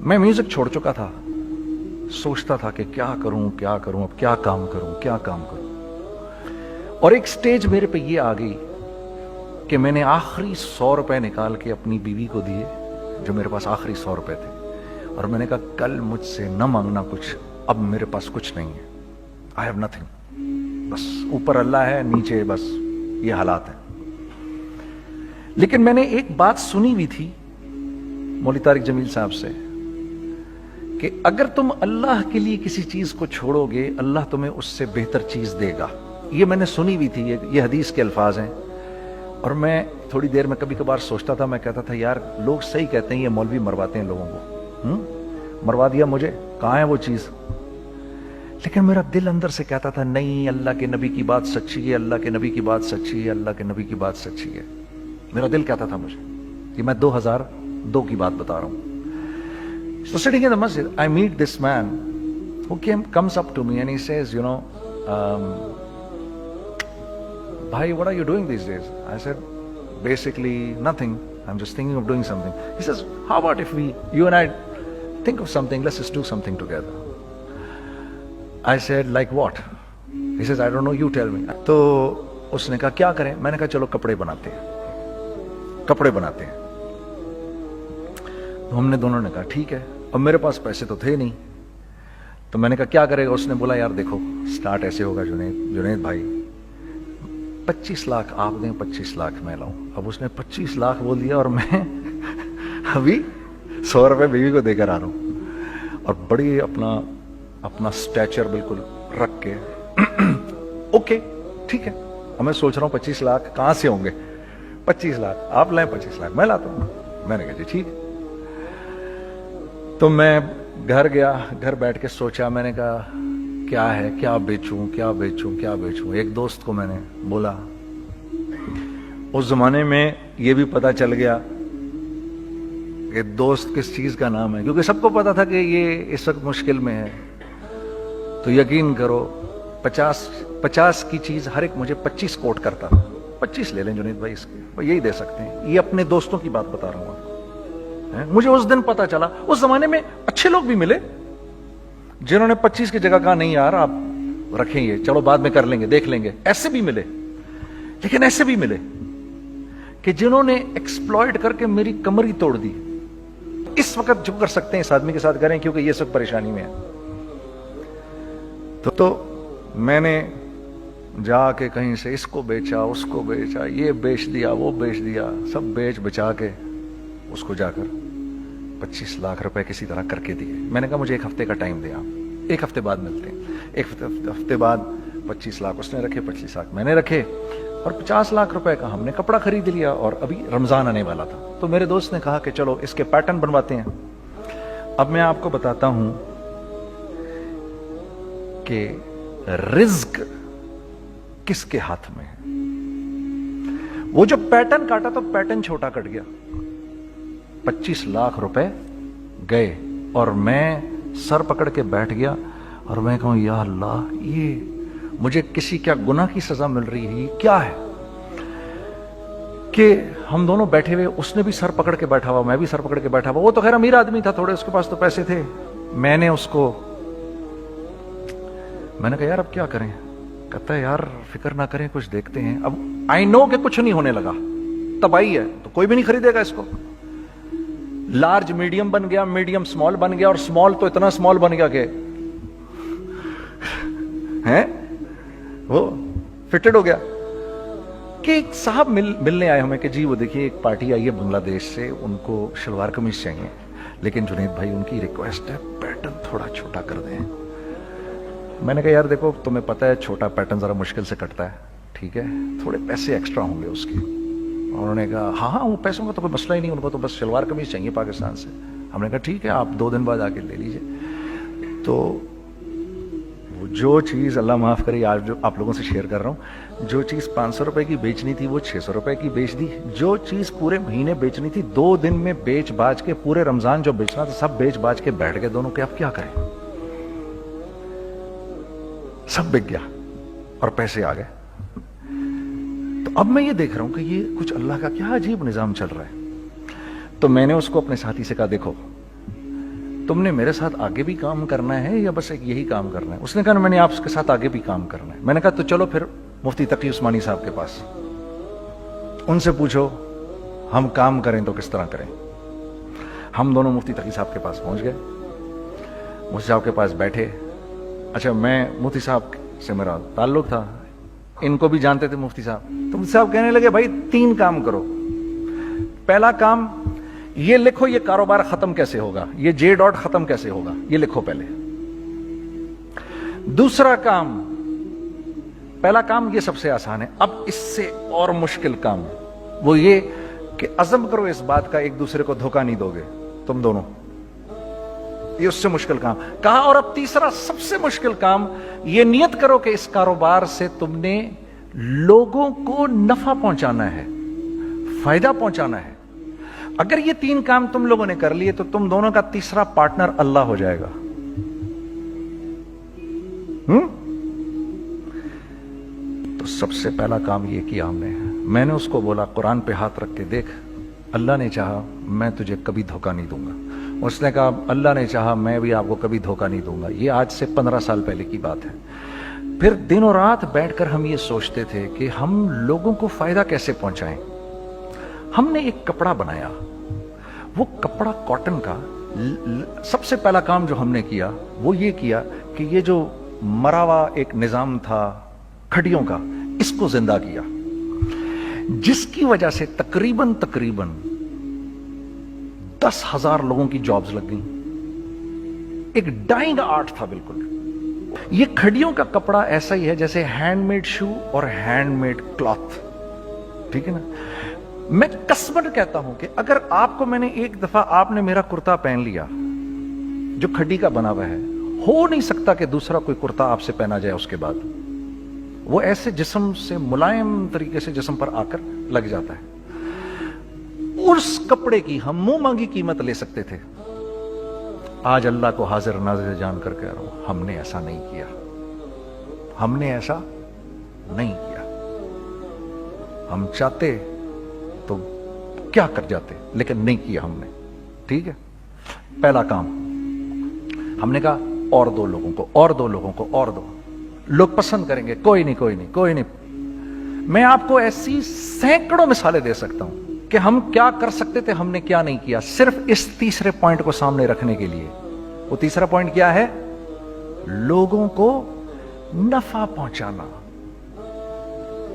میں میوزک چھوڑ چکا تھا, سوچتا تھا کہ کیا کروں اب کیا کام کروں. اور ایک سٹیج میرے پہ یہ آ گئی کہ میں نے آخری 100 روپے نکال کے اپنی بیوی کو دیے, جو میرے پاس آخری 100 روپے تھے, اور میں نے کہا کل مجھ سے نہ مانگنا کچھ, اب میرے پاس کچھ نہیں ہے, آئی ہیو نتھنگ, بس اوپر اللہ ہے, نیچے بس یہ حالات ہیں. لیکن میں نے ایک بات سنی ہوئی تھی مولوی طارق جمیل صاحب سے کہ اگر تم اللہ کے لیے کسی چیز کو چھوڑو گے, اللہ تمہیں اس سے بہتر چیز دے گا. یہ میں نے سنی ہوئی تھی, یہ حدیث کے الفاظ ہیں. اور میں تھوڑی دیر میں کبھی کبھار سوچتا تھا, میں کہتا تھا یار لوگ صحیح کہتے ہیں, یہ مولوی مرواتے ہیں لوگوں کو, مروا دیا مجھے, کہاں ہے وہ چیز. لیکن میرا دل اندر سے کہتا تھا نہیں, اللہ کے نبی کی بات سچی ہے, اللہ کے نبی کی بات سچی ہے, اللہ کے نبی کی بات سچی ہے. میرا دل کہتا تھا مجھے, یہ میں 2002 کی بات بتا رہا ہوں. So sitting in the masjid, I meet this man who comes up to me and he says, you know, bhai, what are you doing these days? I said, basically nothing. I'm just thinking of doing something. He says, how about if you and I think of something, let's just do something together. I said, like what? He says, I don't know, you tell me. تو اس نے کہا کیا کریں؟ میں نے کہا چلو کپڑے بناتے ہیں. ہم نے دونوں نے کہا ٹھیک ہے. اب میرے پاس پیسے تو تھے نہیں, تو میں نے کہا کیا کرے گا؟ اس نے بولا یار دیکھو سٹارٹ ایسے ہوگا جنید بھائی, 25 لاکھ آپ دیں, 25 لاکھ میں لاؤں. اب اس نے 25 لاکھ بول دیا اور میں ابھی 100 روپے بیوی کو دے کر آ رہا ہوں, اور بڑی اپنا سٹیچر بالکل رکھ کے اوکے ٹھیک ہے. اب میں سوچ رہا ہوں 25 لاکھ کہاں سے ہوں گے, 25 لاکھ آپ لائیں, 25 لاکھ میں لاتا ہوں. میں نے کہا جی ٹھیک. تو میں گھر گیا, گھر بیٹھ کے سوچا, میں نے کہا کیا ہے, کیا بیچوں. ایک دوست کو میں نے بولا, اس زمانے میں یہ بھی پتا چل گیا کہ دوست کس چیز کا نام ہے, کیونکہ سب کو پتا تھا کہ یہ اس وقت مشکل میں ہے. تو یقین کرو 50 کی چیز ہر ایک مجھے 25 کوٹ کرتا تھا. 25 لے لیں جنید بھائی, اس کے یہی دے سکتے ہیں. یہ اپنے دوستوں کی بات بتا رہا ہوں. مجھے اس دن پتا چلا, اس زمانے میں اچھے لوگ بھی ملے جنہوں نے 25 کی جگہ کہا نہیں یار آپ رکھیں, یہ چلو بعد میں کر لیں گے, دیکھ لیں گے. ایسے بھی ملے, لیکن ایسے بھی ملے کہ جنہوں نے ایکسپلائٹ کر کے میری کمر ہی توڑ دی. اس وقت جو کر سکتے ہیں اس آدمی کے ساتھ کریں, کیونکہ یہ سب پریشانی میں ہے. تو میں نے جا کے کہیں سے اس کو بیچا, اس کو بیچا, یہ بیچ دیا, وہ بیچ دیا, سب بیچ بچا کے اس کو جا کر 25 لاکھ روپے کسی طرح کر کے دیے. میں نے کہا مجھے 1 ہفتے کا ٹائم دیں, آپ 1 ہفتے بعد ملتے ہیں. 1 ہفتے بعد 25 لاکھ اس نے رکھے, 25 لاکھ میں نے رکھے, اور 50 لاکھ روپے کا ہم نے کپڑا خرید لیا. اور ابھی رمضان آنے والا تھا, تو میرے دوست نے کہا کہ چلو اس کے پیٹرن بنواتے ہیں. اب میں آپ کو بتاتا ہوں کہ رزق کس کے ہاتھ میں ہے. وہ جو پیٹرن کاٹا تو پیٹرن چھوٹا کٹ گیا, 25 لاکھ روپے گئے, اور میں سر پکڑ کے بیٹھ گیا اور میں کہوں یا اللہ, یہ مجھے کسی کیا گناہ کی سزا مل رہی ہے, یہ کیا ہے کہ ہم دونوں بیٹھے ہوئے, اس نے بھی سر پکڑ کے بیٹھا ہوا, میں بھی سر پکڑ کے بیٹھا ہوا. وہ تو خیر امیر آدمی تھا تھوڑے, اس کے پاس تو پیسے تھے. میں نے اس کو میں نے کہا یار اب کیا کریں. کہتا ہے یار فکر نہ کریں, کچھ دیکھتے ہیں. اب آئی نو کہ کچھ نہیں ہونے لگا, تباہی ہے, تو کوئی بھی نہیں خریدے گا اس کو. لارج میڈیم بن گیا, میڈیم سمال بن گیا, اور سمال تو اتنا سمال بن گیا کہ وہ فٹڈ ہو گیا. کہ ایک صاحب ملنے آئے ہمیں کہ جی وہ دیکھیے ایک پارٹی آئی ہے بنگلہ دیش سے, ان کو شلوار قمیص چاہیے, لیکن جنید بھائی ان کی ریکویسٹ ہے پیٹرن تھوڑا چھوٹا کر دیں. میں نے کہا یار دیکھو تمہیں پتہ ہے چھوٹا پیٹرن ذرا مشکل سے کٹتا ہے, ٹھیک ہے تھوڑے پیسے ایکسٹرا ہوں گے اس کے. انہوں نے کہا ہاں وہ پیسوں کا تو کوئی مسئلہ ہی نہیں, ان کو تو بس شلوار قمیص چاہیے پاکستان سے. ہم نے کہا ٹھیک ہے آپ 2 دن بعد آ کے لے لیجئے. تو جو چیز اللہ معاف کرے آج جو آپ لوگوں سے شیئر کر رہا ہوں, جو چیز 500 روپے کی بیچنی تھی وہ 600 روپے کی بیچ دی. جو چیز پورے مہینے بیچنی تھی 2 دن میں بیچ باج کے, پورے رمضان جو بیچنا تھا سب بیچ باج کے بیٹھ گئے دونوں. کہ اب کیا کریں, سب بک گیا اور پیسے آ گئے. تو اب میں یہ دیکھ رہا ہوں کہ یہ کچھ اللہ کا کیا عجیب نظام چل رہا ہے. تو میں نے اس کو اپنے ساتھی سے کہا دیکھو تم نے میرے ساتھ آگے بھی کام کرنا ہے یا بس ایک یہی کام کرنا ہے؟ اس نے کہا میں نے آپ کے ساتھ آگے بھی کام کرنا ہے۔ میں نے کہا تو چلو پھر مفتی تقی عثمانی صاحب کے پاس، ان سے پوچھو ہم کام کریں تو کس طرح کریں۔ ہم دونوں مفتی تقی صاحب کے پاس پہنچ گئے، مفتی صاحب کے پاس بیٹھے۔ اچھا میں مفتی صاحب سے میرا تعلق تھا، ان کو بھی جانتے تھے مفتی صاحب، تو مفتی صاحب کہنے لگے بھائی 3 کام کرو۔ پہلا کام یہ لکھو یہ کاروبار ختم کیسے ہوگا، یہ جے ڈاٹ ختم کیسے ہوگا، یہ لکھو پہلے۔ دوسرا کام، پہلا کام یہ سب سے آسان ہے، اب اس سے اور مشکل کام وہ یہ کہ عزم کرو اس بات کا ایک دوسرے کو دھوکہ نہیں دو گے تم دونوں، یہ اس سے مشکل کام کہا۔ اور اب تیسرا سب سے مشکل کام، یہ نیت کرو کہ اس کاروبار سے تم نے لوگوں کو نفع پہنچانا ہے، فائدہ پہنچانا ہے۔ اگر یہ 3 کام تم لوگوں نے کر لیے تو تم دونوں کا تیسرا پارٹنر اللہ ہو جائے گا۔ تو سب سے پہلا کام یہ کیا ہم نے، میں نے اس کو بولا قرآن پہ ہاتھ رکھ کے دیکھ، اللہ نے چاہا میں تجھے کبھی دھوکہ نہیں دوں گا۔ اس نے کہا اللہ نے چاہا میں بھی آپ کو کبھی دھوکہ نہیں دوں گا۔ یہ آج سے 15 سال پہلے کی بات ہے۔ پھر دن و رات بیٹھ کر ہم یہ سوچتے تھے کہ ہم لوگوں کو فائدہ کیسے پہنچائیں۔ ہم نے ایک کپڑا بنایا، وہ کپڑا کاٹن کا۔ سب سے پہلا کام جو ہم نے کیا وہ یہ کیا کہ یہ جو مرا ہوا ایک نظام تھا کھڑیوں کا، اس کو زندہ کیا، جس کی وجہ سے تقریباً 10,000 لوگوں کی جابز لگ گئیں۔ ایک ڈائنگ آرٹ تھا بالکل۔ یہ کھڑیوں کا کپڑا ایسا ہی ہے جیسے ہینڈ میڈ شو اور ہینڈ میڈ کلاتھ، ٹھیک ہے نا۔ میں قسمن کہتا ہوں کہ اگر آپ کو میں نے ایک دفعہ آپ نے میرا کرتا پہن لیا جو کھڈی کا بنا ہوا ہے، ہو نہیں سکتا کہ دوسرا کوئی کرتا آپ سے پہنا جائے اس کے بعد۔ وہ ایسے جسم سے ملائم طریقے سے جسم پر آ کر لگ جاتا ہے۔ اس کپڑے کی ہم منہ مانگی قیمت لے سکتے تھے۔ آج اللہ کو حاضر ناظر جان کر کہہ رہا ہوں، ہم نے ایسا نہیں کیا، ہم نے ایسا نہیں کیا۔ ہم چاہتے تو کیا کر جاتے، لیکن نہیں کیا ہم نے، ٹھیک ہے۔ پہلا کام ہم نے کہا اور 2 لوگوں کو، اور 2 لوگوں کو، اور 2 لوگ پسند کریں گے، کوئی نہیں کوئی نہیں کوئی نہیں۔ میں آپ کو ایسی سینکڑوں مثالیں دے سکتا ہوں کہ ہم کیا کر سکتے تھے، ہم نے کیا نہیں کیا، صرف اس تیسرے پوائنٹ کو سامنے رکھنے کے لیے۔ وہ تیسرا پوائنٹ کیا ہے؟ لوگوں کو نفع پہنچانا،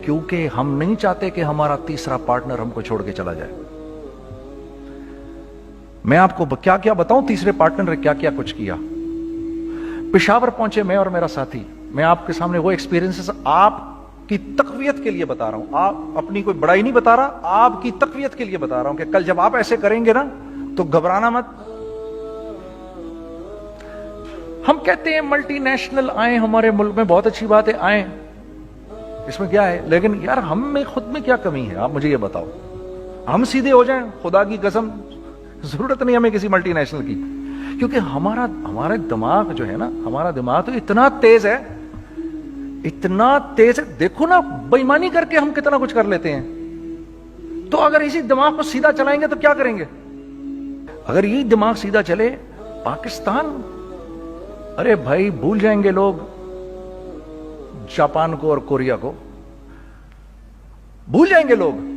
کیونکہ ہم نہیں چاہتے کہ ہمارا تیسرا پارٹنر ہم کو چھوڑ کے چلا جائے۔ میں آپ کو کیا کیا بتاؤں، تیسرے پارٹنر نے کیا کیا کچھ کیا۔ پشاور پہنچے میں اور میرا ساتھی، میں آپ کے سامنے وہ ایکسپیرینسز آپ کی تقویت کے لیے بتا رہا ہوں، آپ اپنی کوئی بڑائی نہیں بتا رہا، آپ کی تقویت کے لیے بتا رہا ہوں کہ کل جب آپ ایسے کریں گے نا تو گھبرانا مت۔ ہم کہتے ہیں ملٹی نیشنل آئیں ہمارے ملک میں، بہت اچھی بات ہے، آئیں، اس میں کیا ہے، لیکن یار ہم میں خود میں کیا کمی ہے، آپ مجھے یہ بتاؤ۔ ہم سیدھے ہو جائیں، خدا کی قسم ضرورت نہیں ہمیں کسی ملٹی نیشنل کی، کیونکہ ہمارا دماغ جو ہے نا، ہمارا دماغ تو اتنا تیز ہے، اتنا تیز ہے، دیکھو نا بے ایمانی کر کے ہم کتنا کچھ کر لیتے ہیں۔ تو اگر اسی دماغ کو سیدھا چلائیں گے تو کیا کریں گے؟ اگر یہی دماغ سیدھا چلے، پاکستان، ارے بھائی بھول جائیں گے لوگ جاپان کو اور کوریا کو، بھول جائیں گے لوگ۔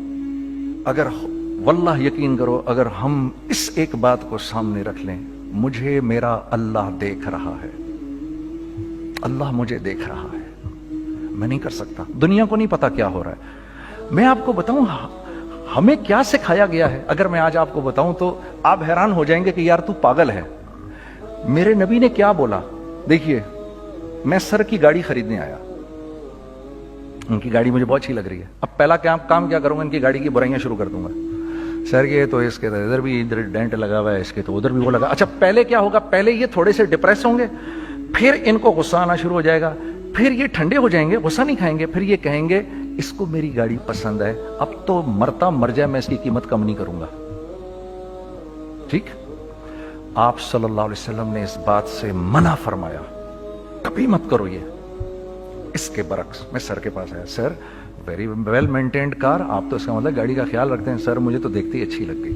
اگر واللہ یقین کرو، اگر ہم اس ایک بات کو سامنے رکھ لیں، مجھے میرا اللہ دیکھ رہا ہے، اللہ مجھے دیکھ رہا ہے، میں نہیں کر سکتا، دنیا کو نہیں پتا کیا ہو رہا ہے۔ میں آپ کو بتاؤں ہمیں کیا سکھایا گیا ہے، اگر میں آج آپ کو بتاؤں تو آپ حیران ہو جائیں گے کہ یار تو پاگل ہے۔ میرے نبی نے کیا بولا؟ دیکھیے، میں سر کی گاڑی خریدنے آیا، ان کی گاڑی مجھے بہت اچھی لگ رہی ہے۔ اب پہلا کام کیا کروں گا، ان کی گاڑی کی برائیاں شروع کر دوں گا۔ سر کے تو اس کے تو ادھر بھی ادھر ڈینٹ لگا ہوا ہے، اس کے تو ادھر بھی وہ لگا۔ اچھا پہلے کیا ہوگا، پہلے یہ تھوڑے سے ڈپریس ہوں گے، پھر ان کو غصہ آنا شروع ہو جائے گا، پھر یہ ٹھنڈے ہو جائیں گے، غصہ نہیں کھائیں گے، پھر یہ کہیں گے اس کو میری گاڑی پسند ہے، اب تو مرتا مر جائے میں اس کی قیمت کم نہیں کروں گا۔ ٹھیک، آپ صلی اللہ علیہ وسلم نے اس بات سے منع فرمایا، کبھی مت کرو یہ۔ اس کے برعکس میں سر کے پاس آیا، سر ویری ویل مینٹینڈ کار، آپ تو اس کا مطلب گاڑی کا خیال رکھتے ہیں۔ سر مجھے تو دیکھتے ہی اچھی لگ گئی،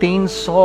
300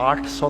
800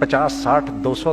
50, 60, 200,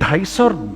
250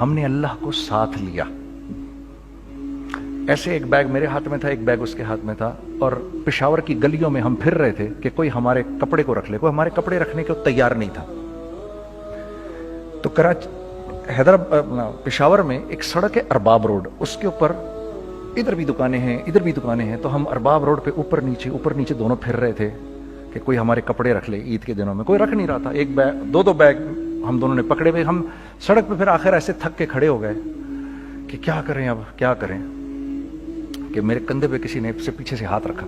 ہم نے اللہ کو ساتھ لیا. ایسے ایک بیگ میرے ہاتھ میں تھا, ایک بیگ اس کے ہاتھ میں تھا, اور پشاور کی گلیوں میں ہم پھر رہے تھے کہ کوئی ہمارے کپڑے کو رکھ لے. کوئی ہمارے کپڑے رکھنے کو تیار نہیں تھا. تو پشاور میں ایک سڑک ہے ارباب روڈ, اس کے اوپر ادھر بھی دکانیں ہیں ادھر بھی دکانیں ہیں. تو ہم ارباب روڈ پہ اوپر نیچے دونوں پھر رہے تھے کہ کوئی ہمارے کپڑے رکھ لے. عید کے دنوں میں کوئی رکھ نہیں رہا تھا. ایک بیگ, دو بیگ ہم دونوں نے پکڑے ہوئے. ہم سڑک پہ پھر آخر ایسے تھک کے کھڑے ہو گئے کہ کیا کریں, اب کیا کریں, کہ میرے کندھے پہ کسی نے سے پیچھے سے ہاتھ رکھا.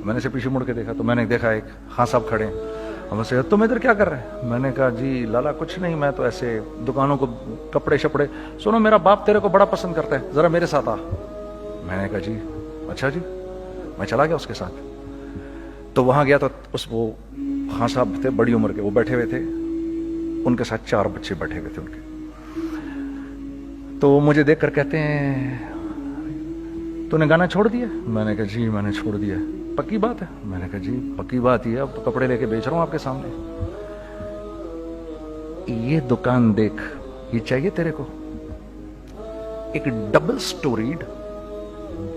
میں نے سے پیچھے مڑ کے دیکھا تو میں نے دیکھا ایک خان صاحب کھڑے ہیں. ہم سے تم ادھر کیا کر رہے ہیں؟ میں نے کہا جی لالا کچھ نہیں, میں تو ایسے دکانوں کو کپڑے شپڑے. سنو میرا باپ تیرے کو بڑا پسند کرتا ہے, ذرا میرے ساتھ آ. میں نے کہا جی اچھا جی. میں چلا گیا اس کے ساتھ. تو وہاں گیا تو وہ خان صاحب تھے بڑی عمر کے, وہ بیٹھے ہوئے تھے, ان کے ساتھ 4 بچے بیٹھے ہوئے تھے ان کے. تو مجھے دیکھ کر کہتے ہیں تو نے گانا چھوڑ دیا؟ میں نے کہا جی میں نے چھوڑ دیا. پکی بات ہے؟ میں نے کہا جی پکی بات ہی ہے, اب تو کپڑے لے کے بیچ رہا ہوں آپ کے سامنے. یہ دکان دیکھ, یہ چاہیے تیرے کو؟ ایک ڈبل سٹوریڈ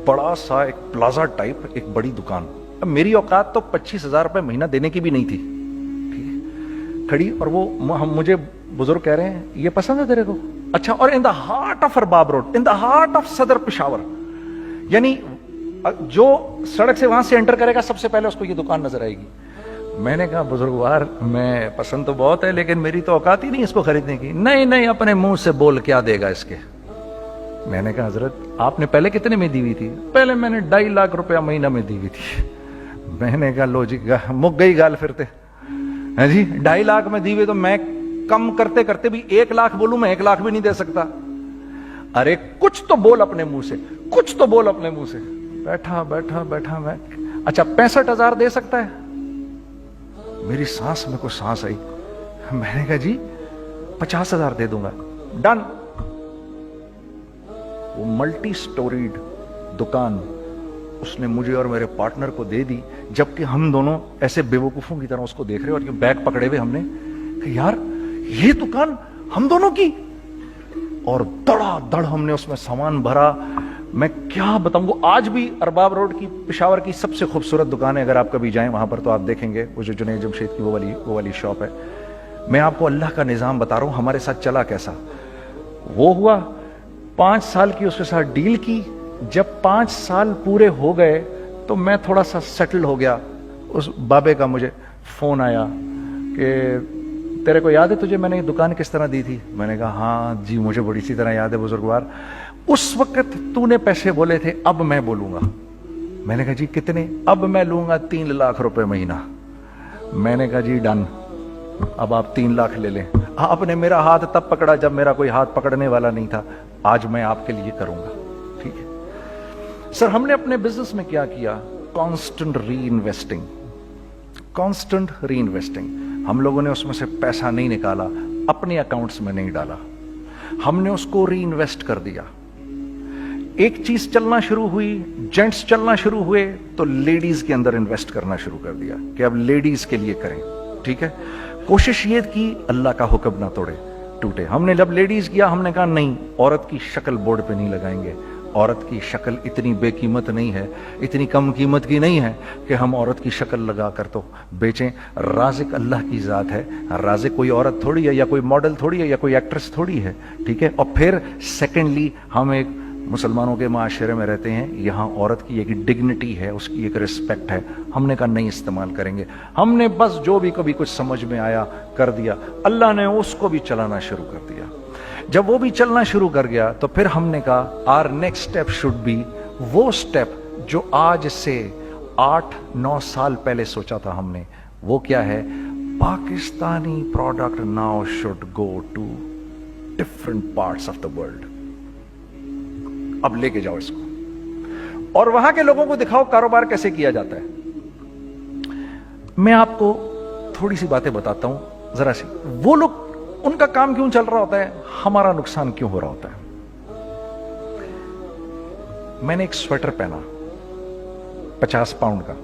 بڑا سا ایک پلازا ٹائپ ایک بڑی دکان. اب میری اوقات تو 25,000 روپے مہینہ دینے کی بھی نہیں تھی کھڑی. اور وہ مجھے بزرگ کہہ رہے ہیں یہ پسند ہے تیرے کو؟ اچھا. اور in the heart of Arbab road, in the heart of Saddar Peshawar, یعنی جو سڑک سے وہاں سے انٹر کرے گا سب سے پہلے اس کو یہ دکان نظر آئے گی. میں نے کہا بزرگوار میں پسند تو بہت ہے لیکن میری تو اوقات ہی نہیں اس کو خریدنے کی. نہیں اپنے منہ سے بول کیا دے گا اس کے. میں نے کہا حضرت آپ نے پہلے کتنے میں دی ہوئی تھی؟ پہلے میں نے 2.5 لاکھ روپیہ مہینہ میں دی ہوئی تھی. میں نے کہا لو جی مک گئی گال پھرتے ہیں جی. 2.5 لاکھ میں دی ہوئی تو میں کم کرتے کرتے بھی 1 لاکھ بولوں, میں 1 لاکھ بھی نہیں دے سکتا. ارے کچھ تو بول اپنے منہ سے, کچھ تو بول اپنے منہ سے. بیٹھا میں اچھا 65,000 دے سکتا ہے؟ میری سانس میں کوئی سانس آئی. میں نے کہا جی 50,000 دے دوں گا. ڈن. وہ ملٹی سٹوریڈ دکان اس نے مجھے اور میرے پارٹنر کو دے دی, جبکہ ہم دونوں ایسے بیوقوفوں کی طرح اس کو دیکھ رہے اور یہ بیگ پکڑے ہوئے ہم نے کہ یار یہ دکان ہم دونوں کی. اور دڑا دڑ ہم نے اس میں سامان بھرا. میں کیا بتاؤں, وہ آج بھی ارباب روڈ کی پشاور کی سب سے خوبصورت دکان ہے. اگر آپ کبھی جائیں وہاں پر تو آپ دیکھیں گے وہ جو جنید جمشید کی وہ والی شاپ ہے. میں آپ کو اللہ کا نظام بتا رہا ہوں ہمارے ساتھ چلا کیسا. وہ ہوا 5 سال کی اس کے ساتھ ڈیل کی. جب 5 سال پورے ہو گئے تو میں تھوڑا سا سیٹل ہو گیا. اس بابے کا مجھے فون آیا کہ تیرے کو یاد ہے تجھے میں نے یہ دکان کس طرح دی تھی؟ میں نے کہا ہاں جی مجھے بڑی سی طرح یاد ہے بزرگوار. اس وقت تو نے پیسے بولے تھے, اب میں بولوں گا. میں نے کہا جی کتنے؟ اب میں لوں گا 3 لاکھ روپے مہینہ. میں نے کہا جی ڈن, اب آپ 3 لاکھ لے لیں. آپ نے میرا ہاتھ تب پکڑا جب میرا کوئی ہاتھ پکڑنے والا نہیں تھا. آج میں آپ کے لیے کروں گا. ٹھیک ہے سر. ہم نے اپنے بزنس میں کیا کیا؟ کانسٹنٹ ری انویسٹنگ. ہم لوگوں نے اس میں سے پیسہ نہیں نکالا, اپنے اکاؤنٹس میں نہیں ڈالا, ہم نے اس کو ری انویسٹ کر دیا. ایک چیز چلنا شروع ہوئی, جینٹس چلنا شروع ہوئے تو لیڈیز کے اندر انویسٹ کرنا شروع کر دیا کہ اب لیڈیز کے لیے کریں. ٹھیک ہے. کوشش یہ کی اللہ کا حکم نہ ٹوٹے. ہم نے جب لیڈیز کیا ہم نے کہا نہیں, عورت کی شکل بورڈ پہ نہیں لگائیں گے. عورت کی شکل اتنی بے قیمت نہیں ہے, اتنی کم قیمت کی نہیں ہے کہ ہم عورت کی شکل لگا کر تو بیچیں. رازق اللہ کی ذات ہے. رازق کوئی عورت تھوڑی ہے, یا کوئی ماڈل تھوڑی ہے, یا کوئی ایکٹریس تھوڑی ہے. ٹھیک ہے. اور پھر سیکنڈلی ہم ایک مسلمانوں کے معاشرے میں رہتے ہیں, یہاں عورت کی ایک ڈگنیٹی ہے, اس کی ایک رسپیکٹ ہے. ہم نے کہا نہیں استعمال کریں گے. ہم نے بس جو بھی کبھی کچھ سمجھ میں آیا کر دیا. اللہ نے اس کو بھی چلانا شروع کر دیا. جب وہ بھی چلنا شروع کر گیا تو پھر ہم نے کہا our next step should be وہ اسٹیپ جو آج سے 8-9 سال پہلے سوچا تھا ہم نے. وہ کیا ہے؟ Pakistani product now should go to different parts of the world. اب لے کے جاؤ اس کو اور وہاں کے لوگوں کو دکھاؤ کاروبار کیسے کیا جاتا ہے. میں آپ کو تھوڑی سی باتیں بتاتا ہوں ذرا سی. وہ لوگ ان کا کام کیوں چل رہا ہوتا ہے, ہمارا نقصان کیوں ہو رہا ہوتا ہے. میں نے ایک سویٹر پہنا 50 پاؤنڈ کا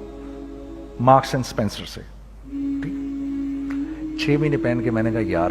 مارکس اینڈ اسپینسر سے. 6 مہینے پہن کے میں نے کہا یار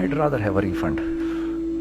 I'd rather have a refund।